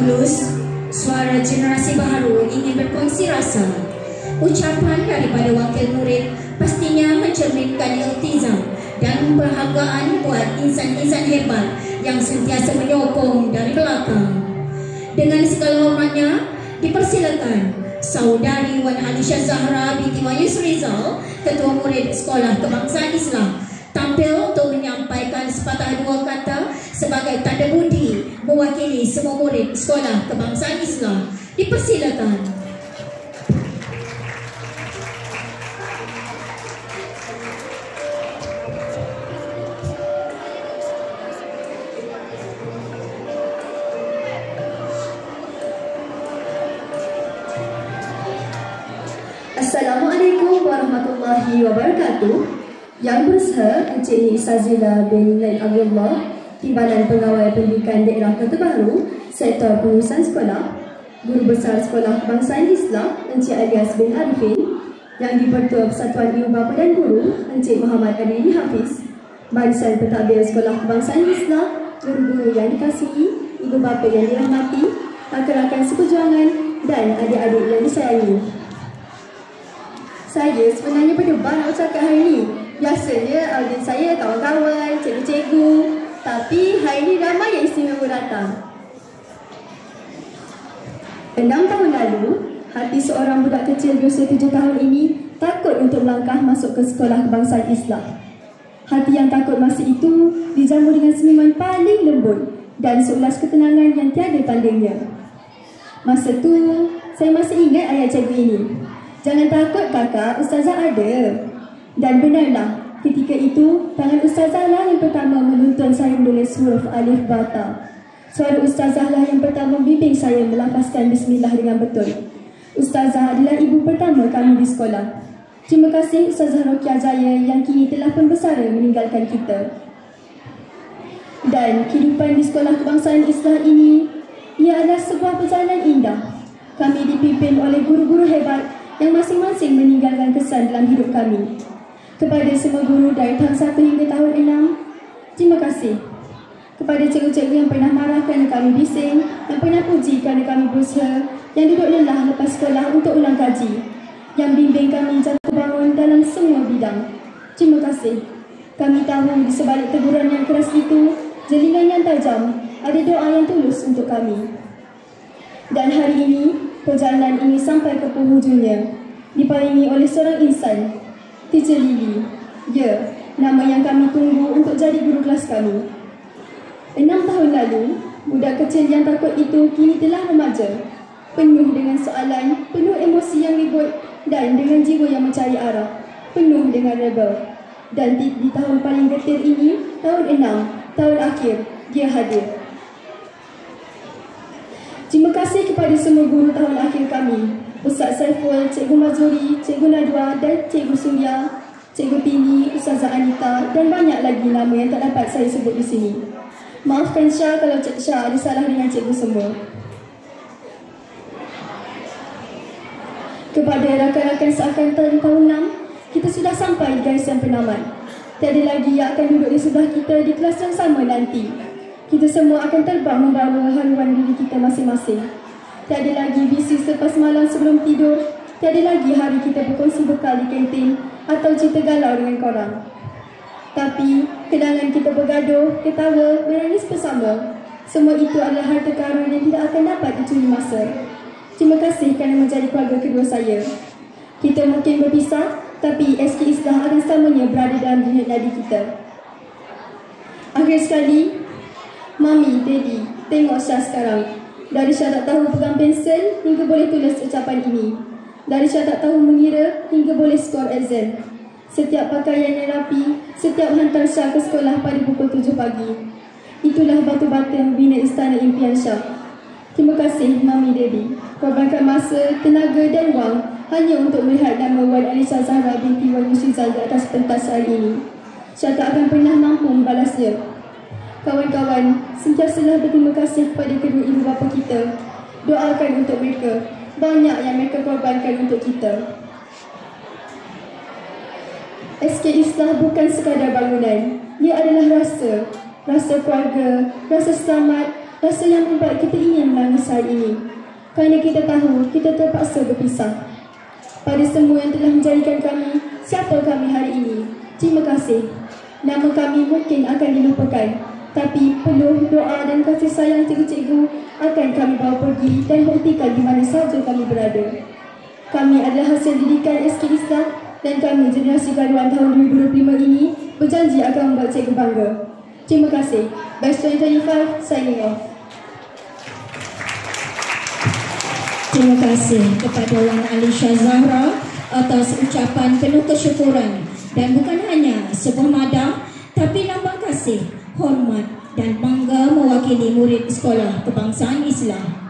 Tulus, suara generasi baru ingin berkongsi rasa. Ucapan daripada wakil murid pastinya mencerminkan iltizam dan penghargaan buat insan-insan hebat yang sentiasa menyokong dari belakang. Dengan segala hormatnya, dipersilakan Saudari Wan Halisha Zahra binti Wan Yusrizal, Ketua Murid Sekolah Kebangsaan Islam, tampil untuk menyampaikan sepatah dua kata sebagai tanda budi mewakili semua murid Sekolah Kebangsaan Islam. Dipersilakan. Assalamualaikum warahmatullahi wabarakatuh. Yang berusaha Encik Sazila bin Lain Abdullah, Timbalan Pengawal Pendidikan Daerah Kota Baru, Sektor Pengurusan Sekolah, Guru Besar Sekolah Kebangsaan Islam Encik Alias bin Arifin, Yang di-Pertua Persatuan Ibu Bapa dan Guru Encik Muhammad Adili Hafiz, Barisan Pentadbir Sekolah Kebangsaan Islam, guru-guru yang dikasihi, ibu bapa yang dirahmati, rakan-rakan seperjuangan dan adik-adik yang disayangi. Saya sebenarnya berdebar nak ucapkan hari ini. Biasanya audiens saya kawan-kawan, cikgu-cikgu, tapi hari ini ramai yang istimewa datang. 6 tahun lalu, hati seorang budak kecil berusia 7 tahun ini takut untuk melangkah masuk ke sekolah kebangsaan Islam. Hati yang takut masa itu dijamu dengan senyuman paling lembut dan seulas ketenangan yang tiada tandingnya. Masa tu, saya masih ingat ayat cikgu ini. Jangan takut kakak, ustazah ada. Dan benarlah, ketika itu, tangan ustazah lah yang pertama menuntun saya menulis huruf alif bata. Suara ustazah lah yang pertama membimbing saya melafazkan bismillah dengan betul. Ustazah adalah ibu pertama kami di sekolah. Terima kasih Ustazah Rokia Jaya yang kini telah pun bersara meninggalkan kita. Dan kehidupan di sekolah kebangsaan Islam ini, ia adalah sebuah perjalanan indah. Kami dipimpin oleh guru-guru hebat yang masing-masing meninggalkan kesan dalam hidup kami. Kepada semua guru dari tahun 1 hingga tahun 6, terima kasih. Kepada cikgu-cikgu yang pernah marah kerana kami bising, yang pernah puji kerana kami berusaha, yang duduk lelah lepas sekolah untuk ulang kaji, yang bimbing kami jatuh bangun dalam semua bidang. Terima kasih. Kami tahu di sebalik teguran yang keras itu, jelingan yang tajam, ada doa yang tulus untuk kami. Dan hari ini, perjalanan ini sampai ke penghujungnya, diparingi oleh seorang insan, Teacher Lily. Ya, nama yang kami tunggu untuk jadi guru kelas kami. 6 tahun lalu, budak kecil yang takut itu kini telah remaja, penuh dengan soalan, penuh emosi yang ribut dan dengan jiwa yang mencari arah, penuh dengan rebel. Dan di tahun paling getir ini, tahun 6, tahun akhir, dia hadir. Terima kasih kepada semua guru tahun akhir kami, Ustaz Saiful, Cikgu Mazuri, Cikgu Nadwa dan Cikgu Surya, Cikgu Tini, Ustazah Anita dan banyak lagi nama yang tak dapat saya sebut di sini. Maafkan Syah kalau Cik Syah ada salah dengan cikgu semua. Kepada rakan-rakan seangkatan tahun 6, kita sudah sampai di garisan penamat. Tiada lagi yang akan duduk di sebelah kita di kelas yang sama nanti. Kita semua akan terbang membawa haruan diri kita masing-masing. Tiada lagi bising selepas malam sebelum tidur. Tiada lagi hari kita berkongsi bekal di kantin atau cerita galau dengan korang. Tapi, kenangan kita bergaduh, ketawa, menangis bersama. Semua itu adalah harta karun yang tidak akan dapat dicuri masa. Terima kasih kerana menjadi keluarga kedua saya. Kita mungkin berpisah, tapi SK Islam akan selamanya berada dalam dunia nadi kita. Akhir sekali, Mami, Daddy, tengok Syah sekarang. Dari Syah tak tahu pegang pensel hingga boleh tulis ucapan ini. Dari Syah tak tahu mengira hingga boleh skor exam. Setiap pakaian yang rapi, setiap hantar Syah ke sekolah pada pukul 7 pagi. Itulah batu-bata membina istana impian Syah. Terima kasih Mami, Daddy. Korbankan masa, tenaga dan wang hanya untuk melihat nama Wan Halisha Zahra binti Wan Yusrizal di atas pentas hari ini. Syah tak akan pernah mampu membalasnya. Kawan-kawan, sentiasalah berterima kasih kepada kedua ibu bapa kita. Doakan untuk mereka. Banyak yang mereka korbankan untuk kita. SK Islah bukan sekadar bangunan. Ia adalah rasa keluarga, rasa selamat, Rasa yang membuat kita ingin menangis hari ini, kerana kita tahu kita terpaksa berpisah. Pada semua yang telah menjadikan kami siapa kami hari ini, terima kasih. Nama kami mungkin akan dilupakan, tapi penuh doa dan kasih sayang cikgu-cikgu akan kami bawa pergi dan buktikan di mana sahaja kami berada. Kami adalah hasil didikan SK Islam dan kami generasi garuan tahun 2025 ini berjanji akan membuat cikgu bangga. Terima kasih. Batch 2025 signing off. Terima kasih kepada Wan Alisha Zahra atas ucapan penuh kesyukuran dan bukan hanya sebuah madah tapi lambang kasih, hormat dan bangga mewakili murid Sekolah Kebangsaan Islam.